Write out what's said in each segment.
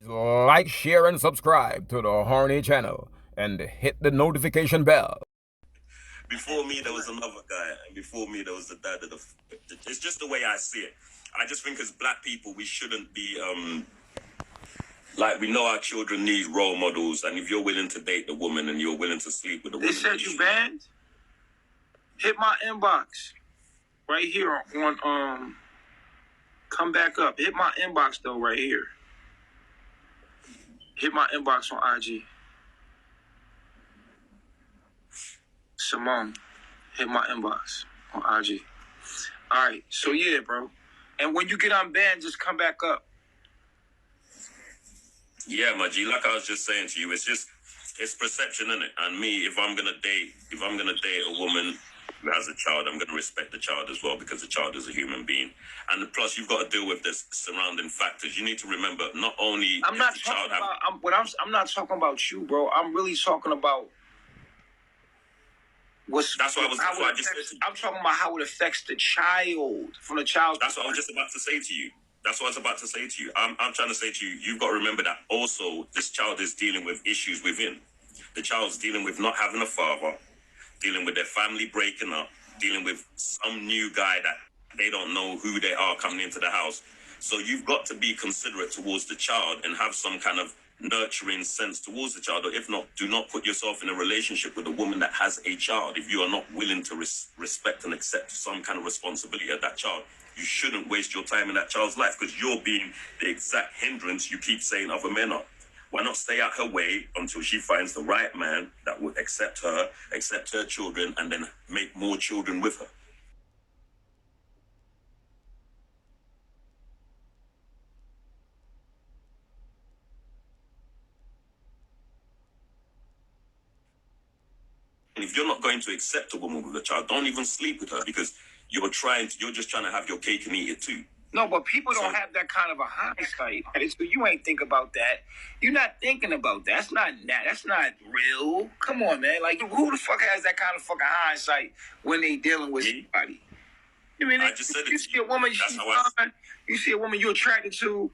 Like, share, and subscribe to the Horny channel and hit the notification bell. Before me, there was another guy, and before me, there was the dad of the. It's just the way I see it. I just think as black people, we shouldn't be like, we know our children need role models, and if you're willing to date the woman and you're willing to sleep with the woman, they said you banned. Hit my inbox right here on come back up. Hit my inbox though right here. Hit my inbox on IG. Simone, hit my inbox on IG. All right, so yeah, bro. And when you get unbanned, just come back up. Yeah, my G, like I was just saying to you, it's perception, innit? And me, if I'm gonna date a woman who has a child, I'm gonna respect the child as well, because the child is a human being. And plus, you've got to deal with the surrounding factors. You need to remember, not only I'm not talking about. I'm not talking about you, bro. I'm really talking about That's what I just said to you. I'm talking about how it affects the child from the child's. That's what I was just about to say to you. That's what I was about to say to you. I'm trying to say to you, you've got to remember that also this child is dealing with issues within. The child's dealing with not having a father, dealing with their family breaking up, dealing with some new guy that they don't know who they are coming into the house. So you've got to be considerate towards the child and have some kind of nurturing sense towards the child. Or if not, do not put yourself in a relationship with a woman that has a child. If you are not willing to respect and accept some kind of responsibility of that child, you shouldn't waste your time in that child's life, because you're being the exact hindrance you keep saying other men are. Why not stay out her way until she finds the right man that will accept her children, and then make more children with her? And if you're not going to accept a woman with a child, don't even sleep with her, because you're just trying to have your cake and eat it too. No, but people don't have that kind of a hindsight. So you ain't think about that. You're not thinking about that. That's not real. Come on, man. Like, who the fuck has that kind of fucking hindsight when they dealing with somebody? I mean, I just said you see a woman, you see a woman you're attracted to,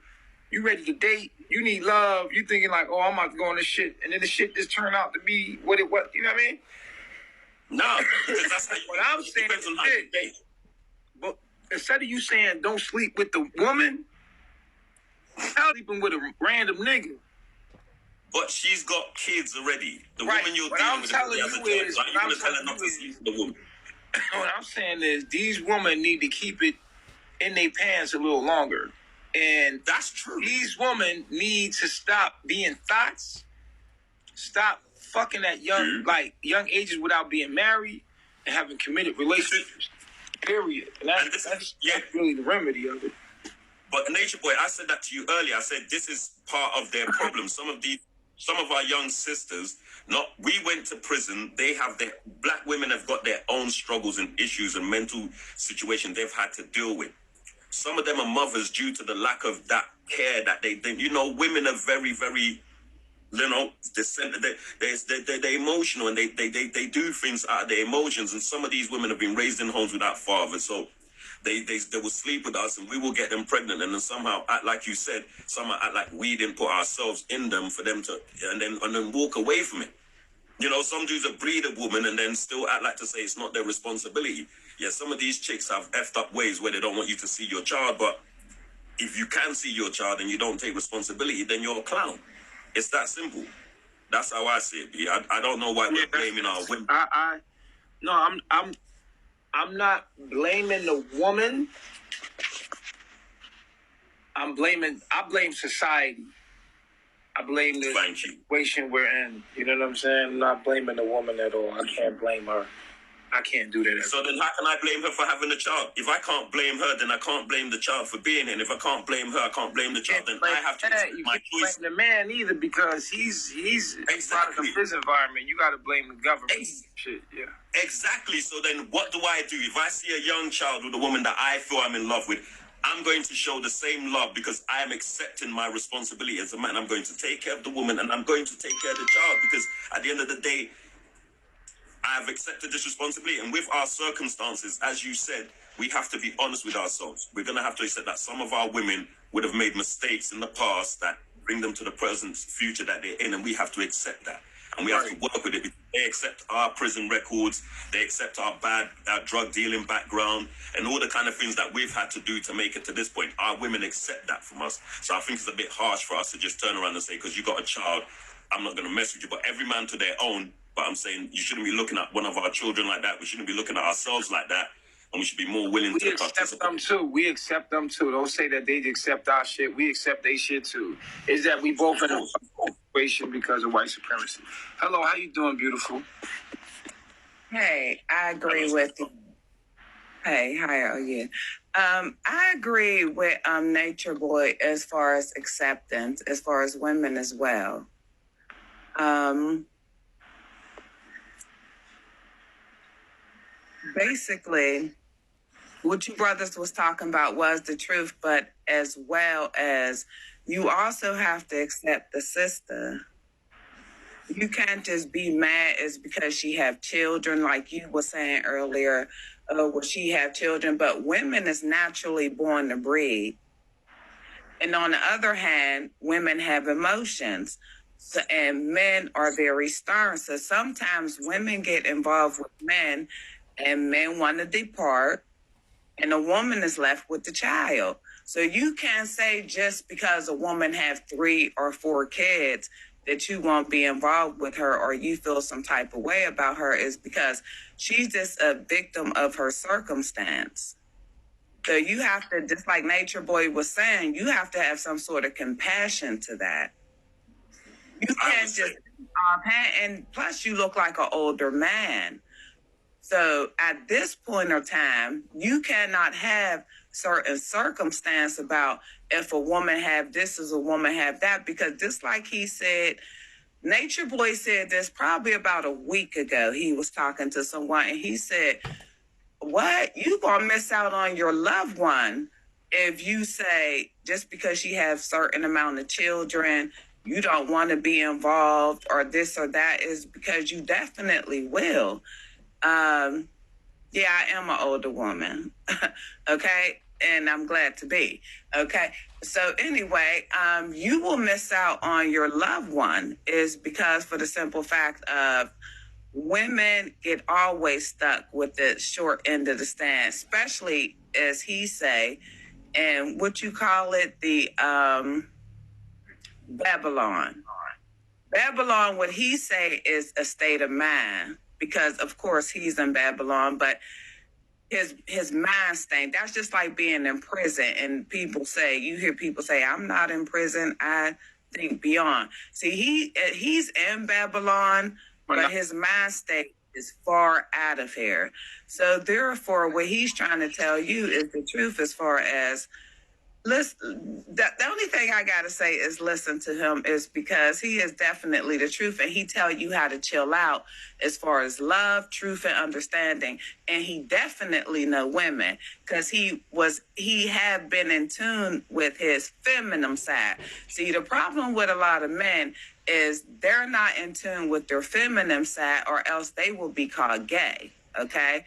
you ready to date, you need love, you thinking like, oh, I'm about to go on this shit, and then the shit just turn out to be what, you know what I mean? No, because that's how you, what I'm saying is this. But instead of you saying don't sleep with the woman, I'm sleeping with a random nigga. But she's got kids already. The Right. woman you're What dealing I'm with telling has a you child. is- Like, what you're I'm going to tell her telling not you to sleep with the woman. What I'm saying is these women need to keep it in their pants a little longer. And That's true. these women need to stop being thoughts, stop fucking at young ages without being married and having committed relationships. Period. And that's really the remedy of it. But Nature Boy, I said that to you earlier. I said this is part of their problem. Some of our young sisters, we went to prison. Black women have got their own struggles and issues and mental situation they've had to deal with. Some of them are mothers due to the lack of that care that they women are very, very, they're emotional, and they do things out of their emotions. And some of these women have been raised in homes without fathers, so they will sleep with us, and we will get them pregnant, and then somehow act like you said, somehow act like we didn't put ourselves in them for them to, and then walk away from it. Some dudes will breed a woman and then still act like to say it's not their responsibility. Yeah, some of these chicks have effed up ways where they don't want you to see your child, but if you can see your child and you don't take responsibility, then you're a clown. It's that simple. That's how I see it, B. I don't know why we're blaming our women. I'm not blaming the woman. I blame society. I blame the situation we're in. You know what I'm saying? I'm not blaming the woman at all. I can't blame her. I can't do that. So then how can I blame her for having a child? If I can't blame her, then I can't blame the child for being here. And if I can't blame her, I can't blame the child. Then I have to accept my choice. You can't blame the man either, because he's part of the prison environment. You got to blame the government. Shit, yeah. Exactly. So then what do I do? If I see a young child with a woman that I feel I'm in love with, I'm going to show the same love, because I am accepting my responsibility as a man. I'm going to take care of the woman, and I'm going to take care of the child, because at the end of the day, I've accepted this responsibility. And with our circumstances, as you said, we have to be honest with ourselves. We're going to have to accept that some of our women would have made mistakes in the past that bring them to the present future that they're in, and we have to accept that. And we have to work with it. They accept our prison records. They accept our bad drug dealing background and all the kind of things that we've had to do to make it to this point. Our women accept that from us. So I think it's a bit harsh for us to just turn around and say, because you got a child, I'm not going to mess with you. But every man to their own. But I'm saying you shouldn't be looking at one of our children like that. We shouldn't be looking at ourselves like that. And we should be more willing to accept them too. We accept them too. Don't say that they accept our shit. We accept their shit too. Is that we both in a situation because of white supremacy. Hello, how you doing, beautiful? Hey, I agree with you. Hey, how are you? I agree with Nature Boy as far as acceptance, as far as women as well. Basically, what you brothers was talking about was the truth, but as well as you also have to accept the sister. You can't just be mad as because she have children, like you were saying earlier, will she have children? But women is naturally born to breed. And on the other hand, women have emotions. So, and men are very stern. So sometimes women get involved with men and men want to depart, and a woman is left with the child. So you can't say just because a woman have 3 or 4 kids that you won't be involved with her or you feel some type of way about her is because she's just a victim of her circumstance. So you have to, just like Nature Boy was saying, you have to have some sort of compassion to that. You can't just, and plus you look like an older man. So at this point of time, you cannot have certain circumstance about if a woman have this, is a woman have that, because just like he said, Nature Boy said this probably about a week ago. He was talking to someone and he said, what? You gonna miss out on your loved one if you say just because she has certain amount of children, you don't want to be involved or this or that, is because you definitely will. Yeah, I am an older woman. Okay. And I'm glad to be. Okay. So anyway, you will miss out on your loved one is because for the simple fact of women get always stuck with the short end of the stand, especially as he say, and what you call it, the, Babylon. Babylon, what he say is a state of mind. Because of course he's in Babylon, but his mind state, that's just like being in prison. And people say, you hear people say, I'm not in prison, I think beyond. See, he's in Babylon, but his mind state is far out of here. So therefore, what he's trying to tell you is the truth as far as, listen, the only thing I gotta say is listen to him, is because he is definitely the truth, and he tell you how to chill out as far as love, truth, and understanding. And he definitely know women because he had been in tune with his feminine side. See, the problem with a lot of men is they're not in tune with their feminine side, or else they will be called gay. Okay.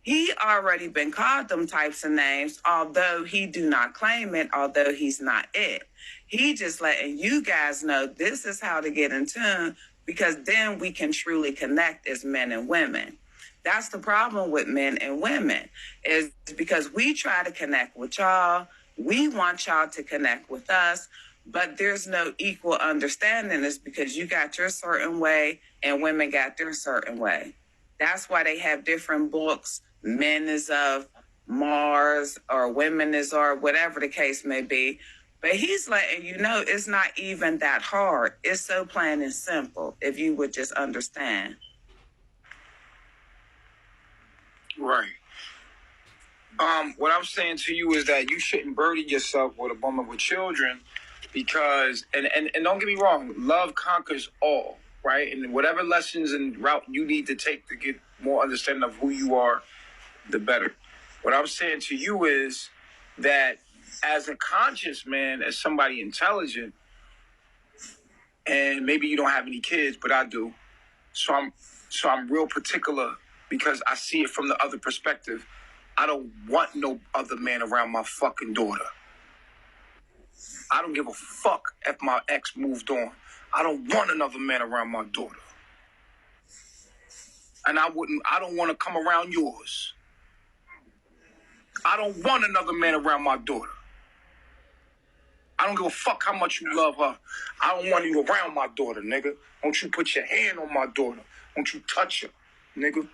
He already been called them types of names, although he do not claim it, although he's not it. He just letting you guys know this is how to get in tune, because then we can truly connect as men and women. That's the problem with men and women, is because we try to connect with y'all. We want y'all to connect with us, but there's no equal understanding. It's because you got your certain way and women got their certain way. That's why they have different books. Men is of Mars or women is, or whatever the case may be. But he's letting you know it's not even that hard. It's so plain and simple if you would just understand. Right. What I'm saying to you is that you shouldn't burden yourself with a woman with children because, and don't get me wrong, love conquers all, right? And whatever lessons and route you need to take to get more understanding of who you are, the better. What I'm saying to you is that as a conscious man, as somebody intelligent, and maybe you don't have any kids, but I do. So I'm real particular because I see it from the other perspective. I don't want no other man around my fucking daughter. I don't give a fuck if my ex moved on. I don't want another man around my daughter. And I don't want to come around yours. I don't want another man around my daughter. I don't give a fuck how much you love her. I don't want you around my daughter, nigga. Don't you put your hand on my daughter. Don't you touch her, nigga.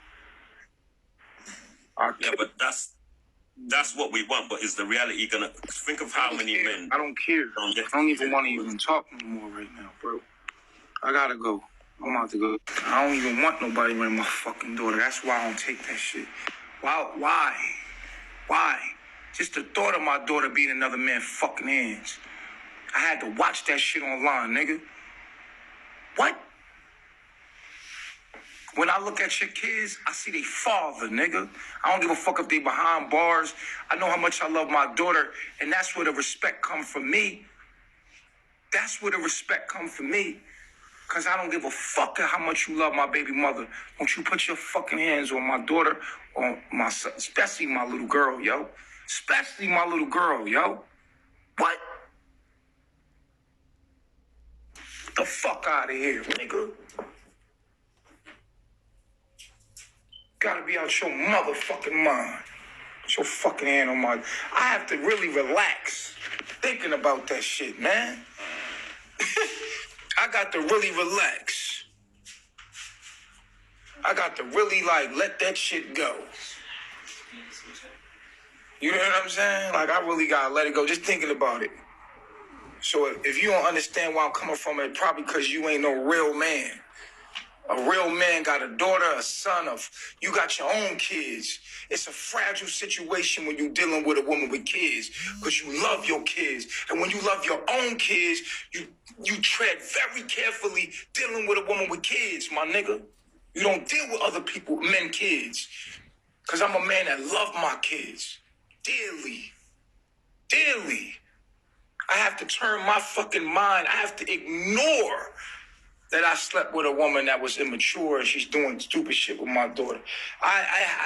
Yeah, but that's what we want. But is the reality gonna think of how many men? I don't care. I don't even want to even talk no more right now, bro. I gotta go. I'm about to go. I don't even want nobody around my fucking daughter. That's why I don't take that shit. Why? Just the thought of my daughter being another man's fucking hands. I had to watch that shit online, nigga. What? When I look at your kids, I see they father, nigga. I don't give a fuck if they behind bars. I know how much I love my daughter, and that's where the respect come from me. That's where the respect come from me. Because I don't give a fuck how much you love my baby mother. Don't you put your fucking hands on my daughter, on my son, especially my little girl, yo. Especially my little girl, yo. What? The fuck out of here, nigga. Gotta be out your motherfucking mind. Put your fucking hand on my... I have to really relax thinking about that shit, man. I got to really relax. I got to really, let that shit go. You know what I'm saying? I really got to let it go. Just thinking about it. So if you don't understand where I'm coming from, it's probably because you ain't no real man. A real man got a daughter, a son, you got your own kids. It's a fragile situation when you're dealing with a woman with kids because you love your kids. And when you love your own kids, you tread very carefully dealing with a woman with kids, my nigga. You don't deal with other people, men, kids. Because I'm a man that love my kids dearly. Dearly. I have to turn my fucking mind. I have to ignore that I slept with a woman that was immature and she's doing stupid shit with my daughter.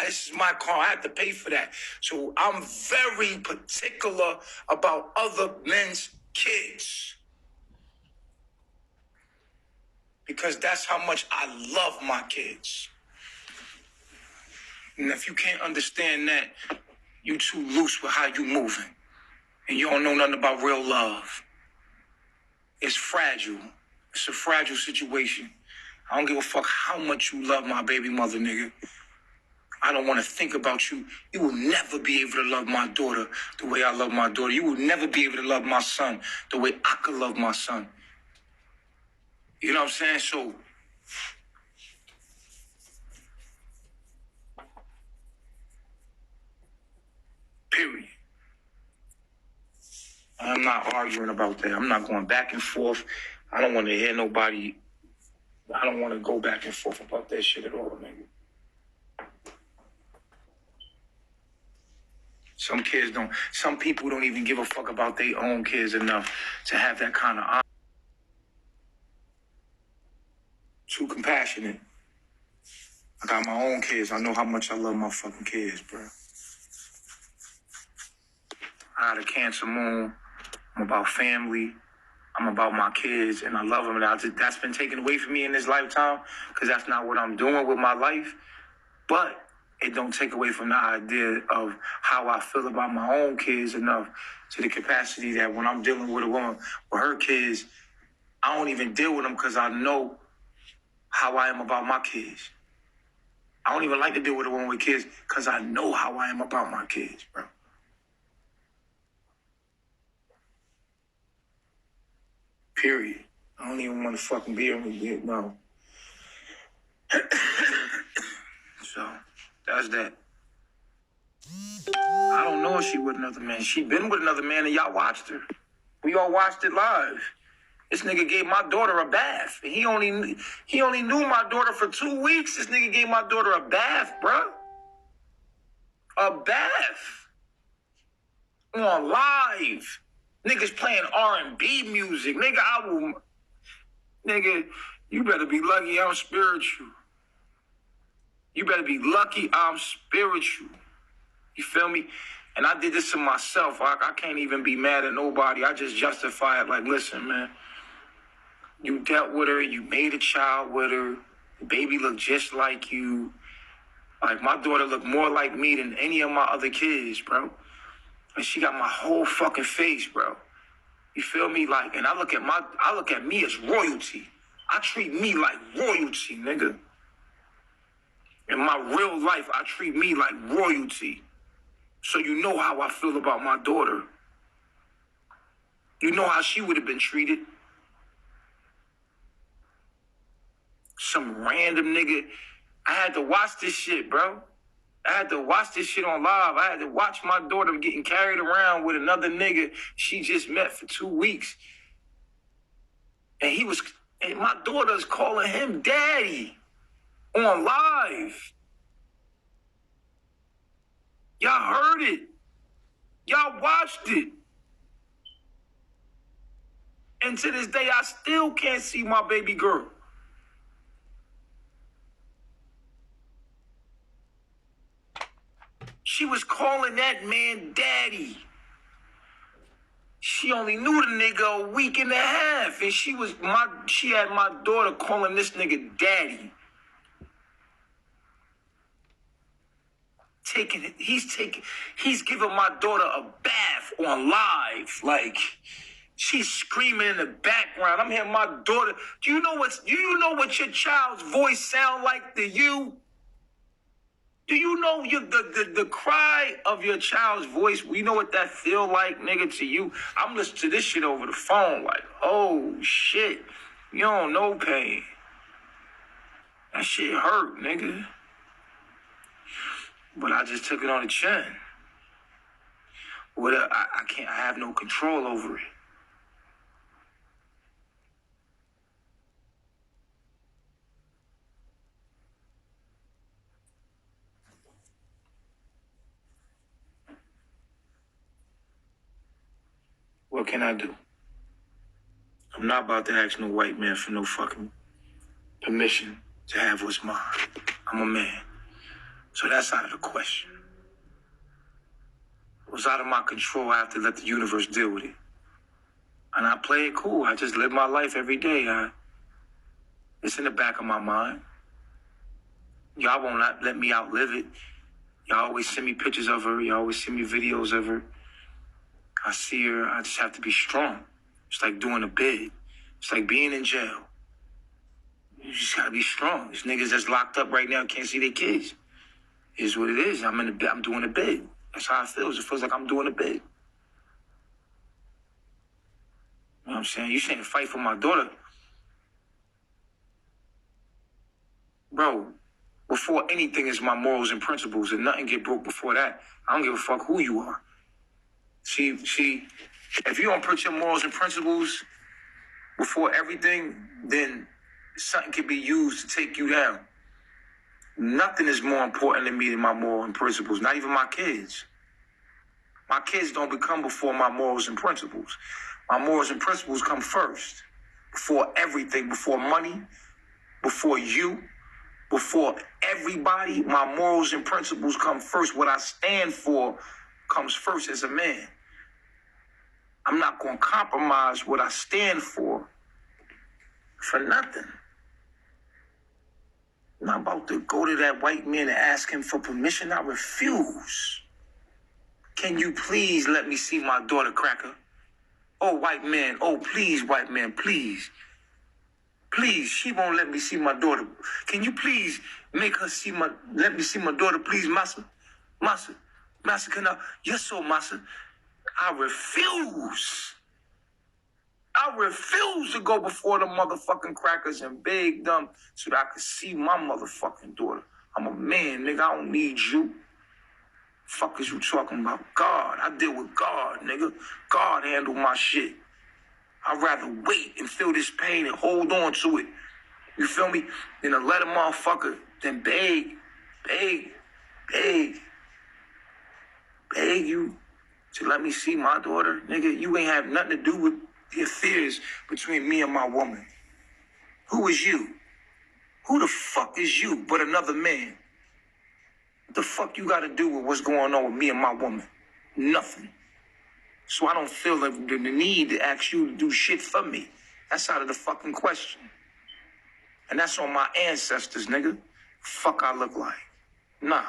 This is my car. I have to pay for that. So I'm very particular about other men's kids. Because that's how much I love my kids. And if you can't understand that, you too loose with how you moving. And you don't know nothing about real love. It's fragile. It's a fragile situation. I don't give a fuck how much you love my baby mother, nigga. I don't want to think about you. You will never be able to love my daughter the way I love my daughter. You will never be able to love my son the way I could love my son. You know what I'm saying? So, period. I'm not arguing about that. I'm not going back and forth. I don't want to hear nobody. I don't want to go back and forth about that shit at all, nigga. Some people don't even give a fuck about their own kids enough to have that kind of honor. Too compassionate. I got my own kids. I know how much I love my fucking kids, bro. I had a Cancer moon. I'm about family. I'm about my kids, and I love them. And that's been taken away from me in this lifetime because that's not what I'm doing with my life. But it don't take away from the idea of how I feel about my own kids enough to the capacity that when I'm dealing with a woman with her kids, I don't even deal with them because I know how I am about my kids. I don't even like to deal with a woman with kids because I know how I am about my kids, bro. Period. I don't even want to fucking be here with you, no. So, that's that. I don't know if she with another man. She been with another man and y'all watched her. We all watched it live. This nigga gave my daughter a bath. And he only knew my daughter for 2 weeks. This nigga gave my daughter a bath, bro. A bath. On live. Niggas playing R&B music. Nigga, you better be lucky I'm spiritual. You better be lucky I'm spiritual. You feel me? And I did this to myself. I can't even be mad at nobody. I just justify it like, listen, man, you dealt with her. You made a child with her. The baby looked just like you. Like, my daughter looked more like me than any of my other kids, bro. And she got my whole fucking face, bro. You feel me? Like, and I look at me as royalty. I treat me like royalty, nigga. In my real life, I treat me like royalty. So you know how I feel about my daughter. You know how she would have been treated. Some random nigga. I had to watch this shit, bro. I had to watch this shit on live. I had to watch my daughter getting carried around with another nigga she just met for 2 weeks. And my daughter's calling him daddy on live. Y'all heard it. Y'all watched it. And to this day, I still can't see my baby girl. She was calling that man daddy. She only knew the nigga a week and a half, and she had my daughter calling this nigga daddy. He's giving my daughter a bath on live. Like, she's screaming in the background. I'm hearing my daughter. Do you know what your child's voice sound like to you? Do you know the cry of your child's voice? You know what that feel like, nigga, to you? I'm listening to this shit over the phone like, oh, shit. You don't know pain. That shit hurt, nigga. But I just took it on the chin. I have no control over it. What can I do? I'm not about to ask no white man for no fucking permission to have what's mine. I'm a man. So that's out of the question. It was out of my control. I have to let the universe deal with it. And I play it cool. I just live my life every day. It's in the back of my mind. Y'all won't let me outlive it. Y'all always send me pictures of her. Y'all always send me videos of her. I see her. I just have to be strong. It's like doing a bid. It's like being in jail. You just gotta be strong. These niggas that's locked up right now can't see their kids. It is what it is. I'm doing a bid. That's how it feels. It feels like I'm doing a bid. You know what I'm saying? You saying fight for my daughter. Bro, before anything is my morals and principles, and nothing get broke before that. I don't give a fuck who you are. See, if you don't put your morals and principles before everything, then something can be used to take you down. Nothing is more important to me than my morals and principles, not even my kids. My kids don't become before my morals and principles. My morals and principles come first. Before everything, before money, before you, before everybody, my morals and principles come first. What I stand for comes first as a man. I'm not going to compromise what I stand for nothing. I'm not about to go to that white man and ask him for permission. I refuse. Can you please let me see my daughter, Cracker? Oh, white man. Oh, please, white man, please. Please, she won't let me see my daughter. Can you please let me see my daughter, please, Massa? Massa, can I? Yes, so, Massa. I refuse. I refuse to go before the motherfucking crackers and beg them so that I can see my motherfucking daughter. I'm a man, nigga. I don't need you. Fuck is you talking about? God. I deal with God, nigga. God handle my shit. I'd rather wait and feel this pain and hold on to it. You feel me? Than to let a motherfucker then beg you to let me see my daughter. Nigga, you ain't have nothing to do with the affairs between me and my woman. Who is you? Who the fuck is you but another man? What the fuck you got to do with what's going on with me and my woman? Nothing. So I don't feel the need to ask you to do shit for me. That's out of the fucking question. And that's on my ancestors, nigga. Fuck I look like. Nah.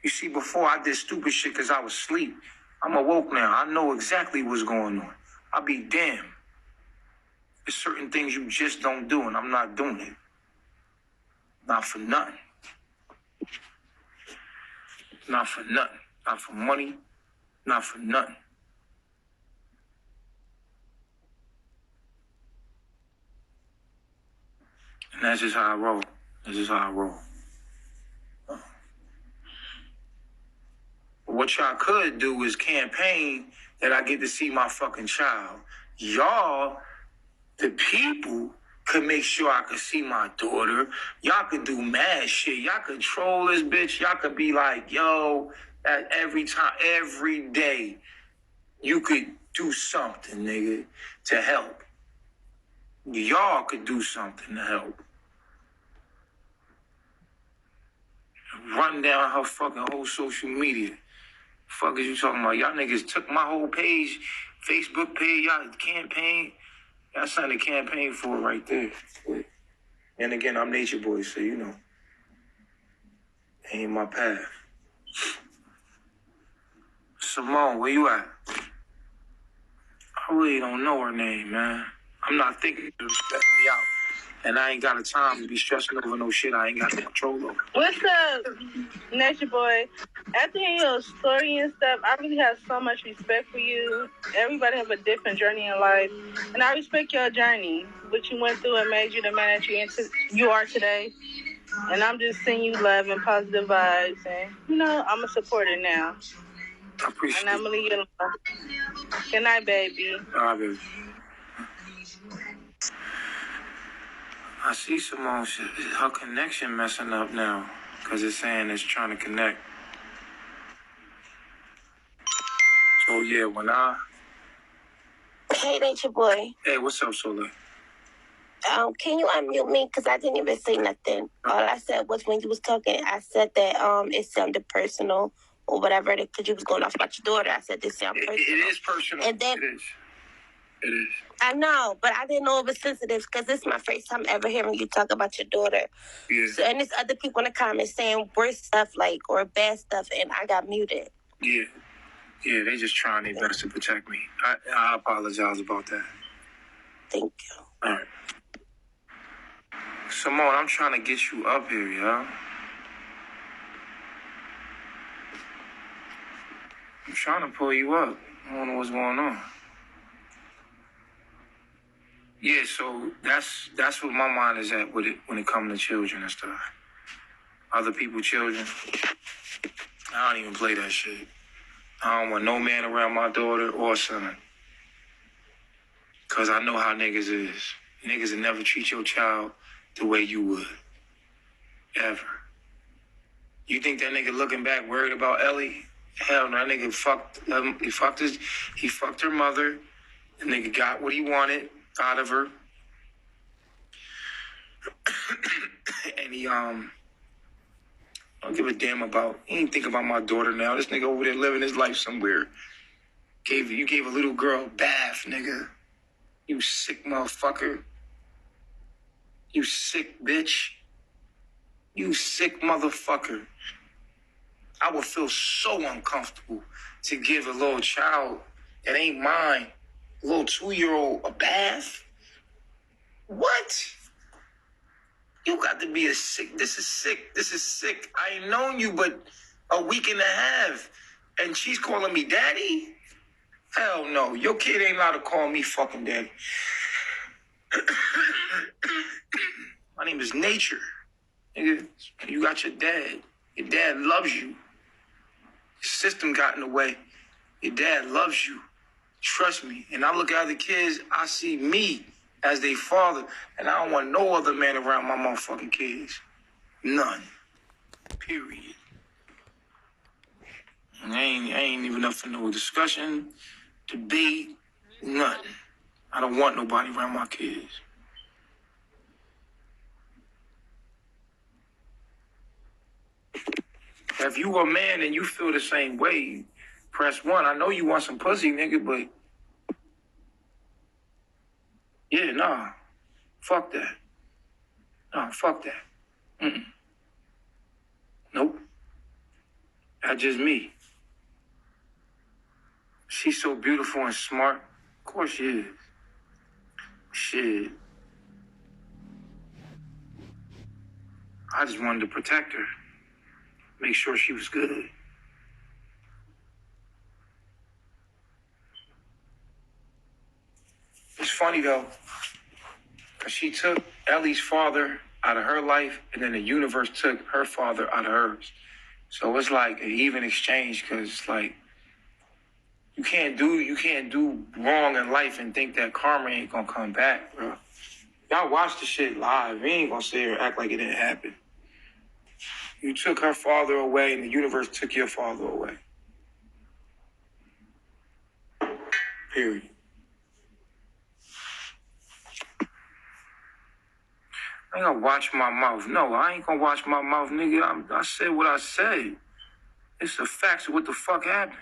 You see, before I did stupid shit because I was asleep. I'm awoke now. I know exactly what's going on. I'll be damned. There's certain things you just don't do, and I'm not doing it. Not for nothing. Not for nothing. Not for money. Not for nothing. And that's just how I roll. That's just how I roll. What y'all could do is campaign that I get to see my fucking child. Y'all, the people, could make sure I could see my daughter. Y'all could do mad shit. Y'all could troll this bitch. Y'all could be like, yo, that every time, every day, you could do something, nigga, to help. Y'all could do something to help. Run down her fucking whole social media. Fuck is you talking about? Y'all niggas took my whole page, Facebook page, y'all campaign. Y'all signed a campaign for it right there. And again, I'm Nature Boy, so you know. Ain't my path. Simone, where you at? I really don't know her name, man. I'm not thinking to stress me out. And I ain't got a time to be stressing over no shit I ain't got no control over. What's up, Nature Boy? After hearing your story and stuff, I really have so much respect for you. Everybody have a different journey in life. And I respect your journey, what you went through and made you the man that you are today. And I'm just sending you love and positive vibes. And, you know, I'm a supporter now. I appreciate it. And I'm going to leave you alone. Good night, baby. All right, baby. I see Simone, her connection messing up now because it's saying it's trying to connect. So, yeah, when Hey, Nature Boy. Hey, what's up, Soleil? Can you unmute me? Because I didn't even say nothing. All I said was when you was talking, I said that it sounded personal or whatever, because you was going off about your daughter. I said this sounded personal. It is personal. And then, It is. It is. I know, but I didn't know it was sensitive because this is my first time ever hearing you talk about your daughter. Yeah. So, and there's other people in the comments saying worse stuff or bad stuff, and I got muted. Yeah. Yeah, they just trying their best to protect me. I apologize about that. Thank you. All right. Simone, I'm trying to get you up here, yo. I'm trying to pull you up. I don't know what's going on. Yeah, so that's what my mind is at with it when it comes to children and stuff. Other people's children. I don't even play that shit. I don't want no man around my daughter or son. Because I know how niggas is. Niggas will never treat your child the way you would. Ever. You think that nigga looking back worried about Ellie? Hell no, that nigga he fucked her mother. The nigga got what he wanted out of her. And he don't give a damn about, he ain't think about my daughter now. This nigga over there living his life somewhere. You gave a little girl a bath, nigga. You sick motherfucker. You sick bitch. You sick motherfucker. I would feel so uncomfortable to give a little child that ain't mine, a little 2-year-old, a bath. What? You got to be a sick. This is sick. This is sick. I ain't known you but a week and a half. And she's calling me daddy? Hell no. Your kid ain't allowed to call me fucking daddy. My name is Nature. Nigga, you got your dad. Your dad loves you. Your system got in the way. Your dad loves you. Trust me. And I look at other kids, I see me as their father, and I don't want no other man around my motherfucking kids. None. Period. And I ain't even up for no discussion, debate, nothing. I don't want nobody around my kids. If you a man and you feel the same way, Press 1. I know you want some pussy, nigga, but yeah, nah. Fuck that. Nah, fuck that. Mm-mm. Nope. That's just me. She's so beautiful and smart. Of course she is. Shit. I just wanted to protect her. Make sure she was good. It's funny though, because she took Ellie's father out of her life, and then the universe took her father out of hers. So it's like an even exchange, because like you can't do wrong in life and think that karma ain't gonna come back, bro. Y'all watch the shit live. We ain't gonna sit here and act like it didn't happen. You took her father away, and the universe took your father away. Period. I ain't gonna watch my mouth. No, I ain't gonna watch my mouth, nigga. I said what I said. It's the facts of what the fuck happened.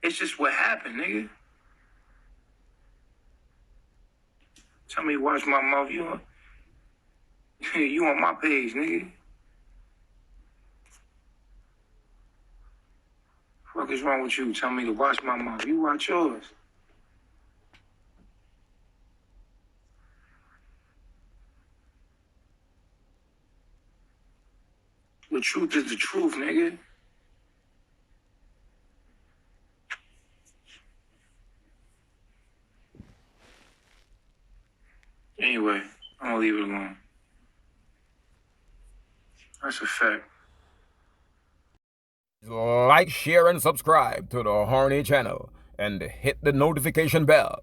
It's just what happened, nigga. Tell me to watch my mouth. You on my page, nigga. Fuck is wrong with you? Tell me to watch my mouth. You watch yours. The truth is the truth, nigga. Anyway, I'm gonna leave it alone. That's a fact. Like, share, and subscribe to the Horny channel and hit the notification bell.